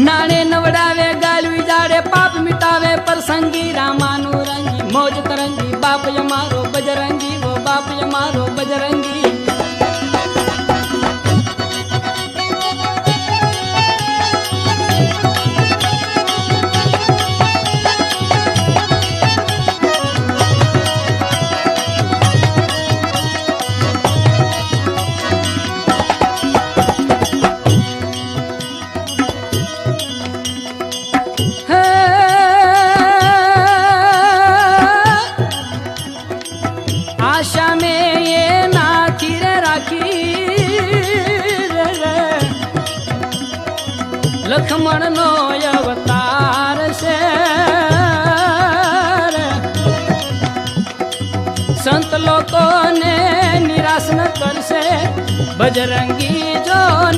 नाणे नवड़ावे गालवी जाड़े पाप मिटावे परसंगी रामानुरंगी मौज तरंगी बाप यमारो बजरंगी वो बाप यमारो बजरंगी। आशा में ये नाथी रे राखी रे लक्ष्मण नो अवतार से संत लोगों ने निराश न कर से बजरंगी जो